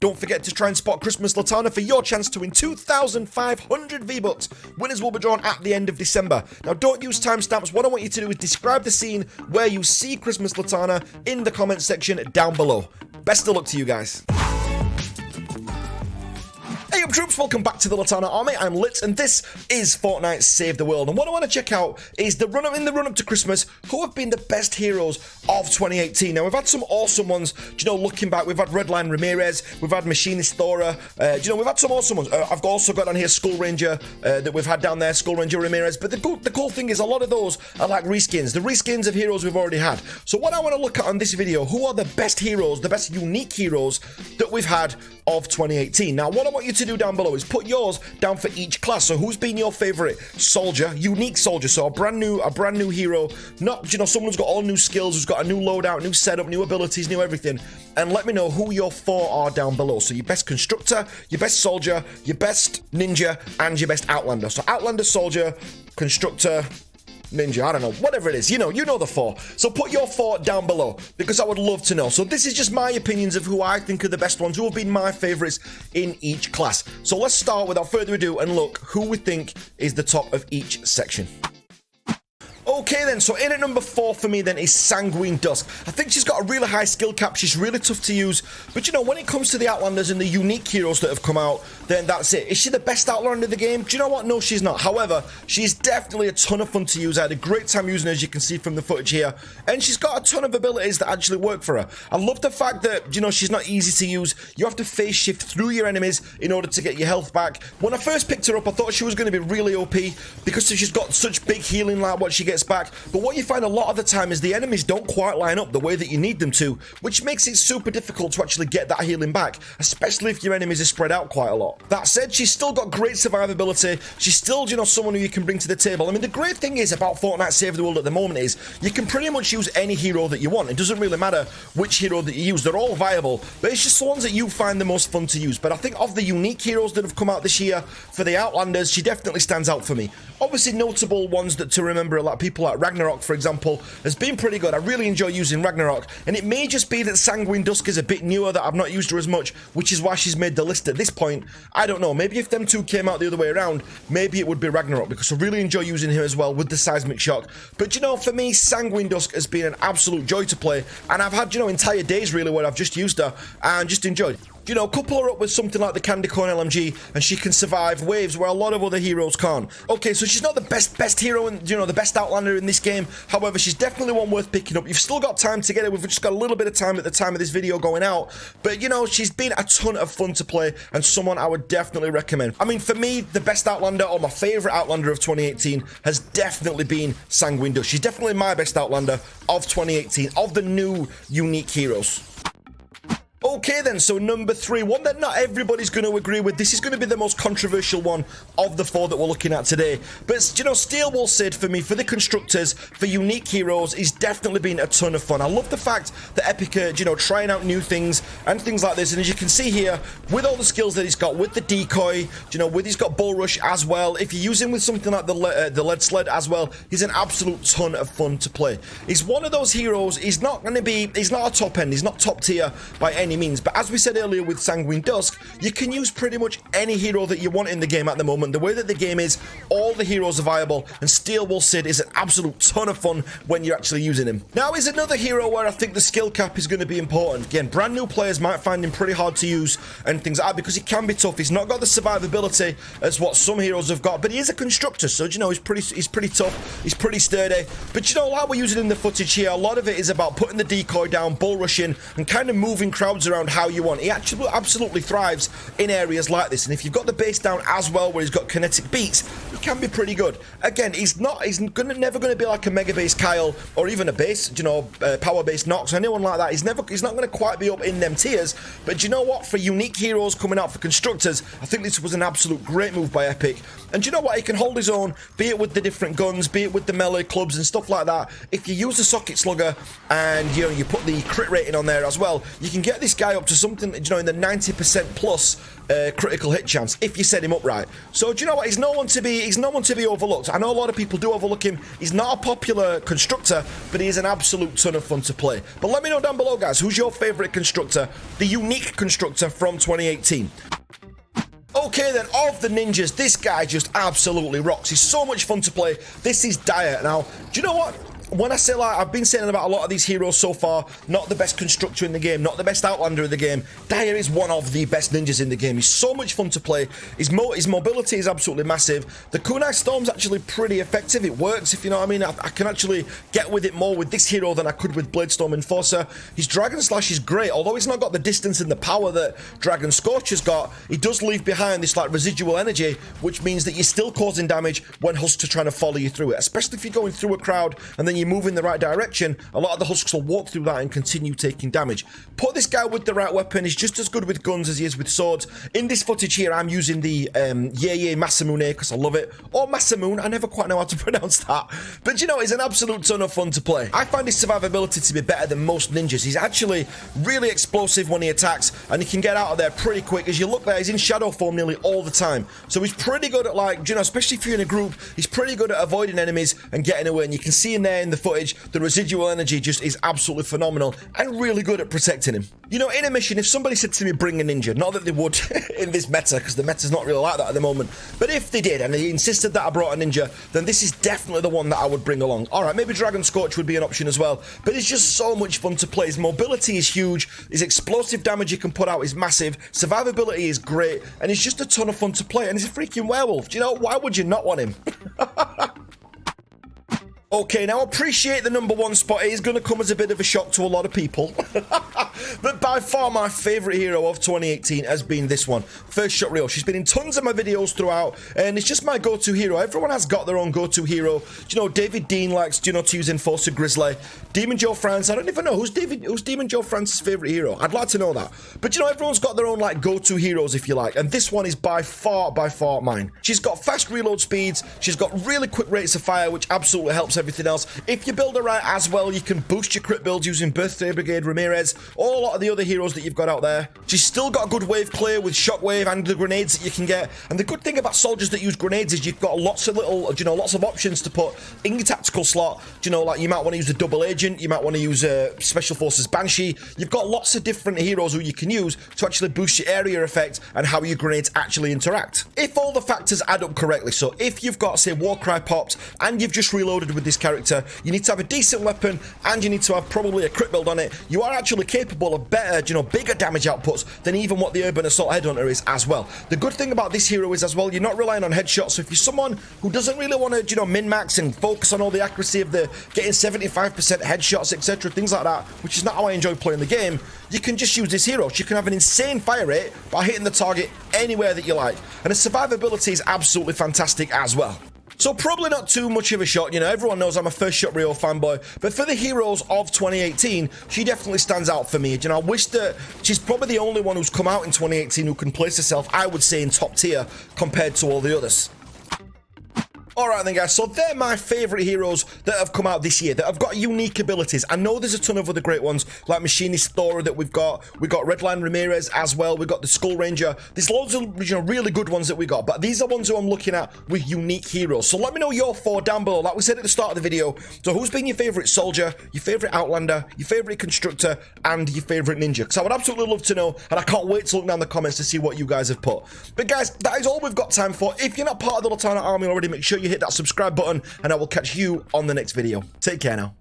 Don't forget to try and spot Christmas Litanah for your chance to win 2,500 V-Bucks. Winners will be drawn at the end of December. Now, don't use timestamps. What I want you to do is describe the scene where you see Christmas Litanah in the comment section down below. Best of luck to you guys. Hey up troops, welcome back to the Litanah Army. I'm Lit and this is Fortnite Save the World. And what I want to check out is in the run up to Christmas, who have been the best heroes of 2018. Now we've had some awesome ones, looking back, we've had Redline Ramirez, we've had Machinist Thora, we've had some awesome ones. I've also got on here Skull Ranger that we've had down there, Skull Ranger Ramirez. But the cool thing is a lot of those are like reskins, the reskins of heroes we've already had. So what I want to look at on this video, who are the best heroes, the best unique heroes that we've had of 2018. Now what I want you to do down below is put yours down for each class. So who's been your favorite soldier, unique soldier, so a brand new hero, not someone who's got all new skills, who's got a new loadout, new setup, new abilities, new everything, and let me know who your 4 are down below. So your best constructor, your best soldier, your best ninja, and your best outlander. So outlander, soldier, constructor, ninja, I don't know, whatever it is, you know the 4. So put your 4 down below because I would love to know. So this is just my opinions of who I think are the best ones, who have been my favorites in each class. So let's start without further ado and look who we think is the top of each section. Okay then, so in at number 4 for me then is Sanguine Dusk. I think she's got a really high skill cap, she's really tough to use, but when it comes to the Outlanders and the unique heroes that have come out, then that's it. Is she the best Outlander in the game? Do you know what? No, she's not. However, she's definitely a ton of fun to use. I had a great time using her, as you can see from the footage here, and she's got a ton of abilities that actually work for her. I love the fact that, she's not easy to use. You have to phase shift through your enemies in order to get your health back. When I first picked her up, I thought she was going to be really OP because she's got such big healing, like what she gets back. But what you find a lot of the time is the enemies don't quite line up the way that you need them to, which makes it super difficult to actually get that healing back, especially if your enemies are spread out quite a lot. That said, she's still got great survivability. She's still, someone who you can bring to the table. I mean, the great thing is about Fortnite Save the World at the moment is you can pretty much use any hero that you want. It doesn't really matter which hero that you use. They're all viable, but it's just the ones that you find the most fun to use. But I think of the unique heroes that have come out this year for the Outlanders, she definitely stands out for me. Obviously, notable ones that to remember are like people like Ragnarok, for example, has been pretty good. I really enjoy using Ragnarok, and it may just be that Sanguine Dusk is a bit newer, that I've not used her as much, which is why she's made the list at this point. I don't know, maybe if them two came out the other way around, maybe it would be Ragnarok, because I really enjoy using him as well with the seismic shock. But for me, Sanguine Dusk has been an absolute joy to play, and I've had, entire days really where I've just used her and just enjoyed. Couple her up with something like the Candy Corn LMG and she can survive waves where a lot of other heroes can't. Okay, so she's not the best hero and, the best Outlander in this game. However, she's definitely one worth picking up. You've still got time to get it. We've just got a little bit of time at the time of this video going out. But, she's been a ton of fun to play and someone I would definitely recommend. I mean, for me, the best Outlander or my favorite Outlander of 2018 has definitely been Sanguine Dusk. She's definitely my best Outlander of 2018, of the new unique heroes. Okay then, so number 3, one that not everybody's going to agree with. This is going to be the most controversial one of the 4 that we're looking at today. But, Steel Wool Sid, for me, for the constructors, for unique heroes, is definitely been a ton of fun. I love the fact that Epic are, trying out new things and things like this. And as you can see here, with all the skills that he's got, with the decoy, with he's got Bull Rush as well. If you use him with something like the Lead Sled as well, he's an absolute ton of fun to play. He's one of those heroes, he's not a top end, he's not top tier by any means, but as we said earlier with Sanguine Dusk, you can use pretty much any hero that you want in the game at the moment. The way that the game is, all the heroes are viable, and Steel Wool Sid is an absolute ton of fun when you're actually using him. Now is another hero where I think the skill cap is going to be important. Again, brand new players might find him pretty hard to use and things like that because he can be tough. He's not got the survivability as what some heroes have got, but he is a constructor, so he's pretty tough, he's pretty sturdy. But like we're using in the footage here, a lot of it is about putting the decoy down, bull rushing, and kind of moving crowds around how you want. He actually absolutely thrives in areas like this, and if you've got the base down as well where he's got kinetic beats, he can be pretty good. Again, he's never going to be like a mega base Kyle or even a base, power base Nox or anyone like that. He's not going to quite be up in them tiers, but you know what, for unique heroes coming out for constructors, I think this was an absolute great move by Epic. And you know what, he can hold his own, be it with the different guns, be it with the melee clubs and stuff like that. If you use the socket slugger and you put the crit rating on there as well, you can get this guy up to something, in the 90% plus critical hit chance if you set him up right. So do you know what, he's no one to be he's no one to be overlooked. I know a lot of people do overlook him. He's not a popular constructor, but he is an absolute ton of fun to play. But let me know down below, guys, who's your favorite constructor, the unique constructor from 2018? Okay then, of the ninjas, this guy just absolutely rocks. He's so much fun to play. This is Dire. Now, do you know what? When I say, like, I've been saying about a lot of these heroes so far, not the best constructor in the game, not the best outlander in the game, Dire is one of the best ninjas in the game. He's so much fun to play. His mobility is absolutely massive. The Kunai Storm's actually pretty effective. It works, if you know what I mean. I can actually get with it more with this hero than I could with Bladestorm Enforcer. His Dragon Slash is great. Although he's not got the distance and the power that Dragon Scorcher's got, he does leave behind this, like, residual energy, which means that you're still causing damage when husks are trying to follow you through it, especially if you're going through a crowd and then you move in the right direction. A lot of the husks will walk through that and continue taking damage. Put this guy with the right weapon. He's just as good with guns as he is with swords. In this footage here, I'm using the Yeye Masamune because I love it, or Masamune. I never quite know how to pronounce that, but you know, he's an absolute ton of fun to play. I find his survivability to be better than most ninjas. He's actually really explosive when he attacks, and he can get out of there pretty quick. As you look there, he's in shadow form nearly all the time, so he's pretty good at, like, you know, especially if you're in a group, he's pretty good at avoiding enemies and getting away. And you can see in there in the footage, the residual energy just is absolutely phenomenal and really good at protecting him. You know, in a mission, if somebody said to me, bring a ninja, not that they would in this meta, because the meta's not really like that at the moment, but if they did and they insisted that I brought a ninja, then this is definitely the one that I would bring along. Alright, maybe Dragon Scorch would be an option as well, but it's just so much fun to play. His mobility is huge, his explosive damage he can put out is massive, survivability is great, and he's just a ton of fun to play, and he's a freaking werewolf. Do you know, why would you not want him? Okay, now appreciate the #1 spot. It is going to come as a bit of a shock to a lot of people. But by far my favourite hero of 2018 has been this one, First Shot Rio. She's been in tons of my videos throughout, and it's just my go-to hero. Everyone has got their own go-to hero. Do you know, David Dean likes, you know, to use Enforcer Grizzly. Demon Joe France, I don't even know, who's Demon Joe France's favourite hero? I'd like to know that. But you know, everyone's got their own, like, go-to heroes, if you like, and this one is by far mine. She's got fast reload speeds, she's got really quick rates of fire, which absolutely helps everything else. If you build her right as well, you can boost your crit builds using Birthday Brigade, Ramirez, or a lot of the other heroes that you've got out there. She's still got a good wave clear with Shockwave and the grenades that you can get. And the good thing about soldiers that use grenades is you've got lots of little, you know, lots of options to put in your tactical slot. You know, like you might want to use a double agent, you might want to use a Special Forces Banshee. You've got lots of different heroes who you can use to actually boost your area effect and how your grenades actually interact. If all the factors add up correctly, so if you've got, say, Warcry popped and you've just reloaded with this character, you need to have a decent weapon and you need to have probably a crit build on it, you are actually capable of better, you know, bigger damage outputs than even what the Urban Assault Headhunter is as well. The good thing about this hero is as well, you're not relying on headshots, so if you're someone who doesn't really want to, you know, min-max and focus on all the accuracy of the getting 75% headshots, etc., things like that, which is not how I enjoy playing the game, you can just use this hero. She can have an insane fire rate by hitting the target anywhere that you like, and the survivability is absolutely fantastic as well. So probably not too much of a shot, you know, everyone knows I'm a First Shot Rio fanboy, but for the heroes of 2018, she definitely stands out for me. You know, I wish that she's probably the only one who's come out in 2018 who can place herself, I would say, in top tier compared to all the others. Alright then, guys, so they're my favourite heroes that have come out this year, that have got unique abilities. I know there's a ton of other great ones, like Machinist Thora that we've got Redline Ramirez as well, we've got the Skull Ranger. There's loads of, you know, really good ones that we got, but these are ones who I'm looking at with unique heroes. So let me know your 4 down below, like we said at the start of the video. So who's been your favourite soldier, your favourite outlander, your favourite constructor, and your favourite ninja? Because I would absolutely love to know, and I can't wait to look down the comments to see what you guys have put. But guys, that is all we've got time for. If you're not part of the Litanah army already, make sure you hit that subscribe button, and I will catch you on the next video. Take care now.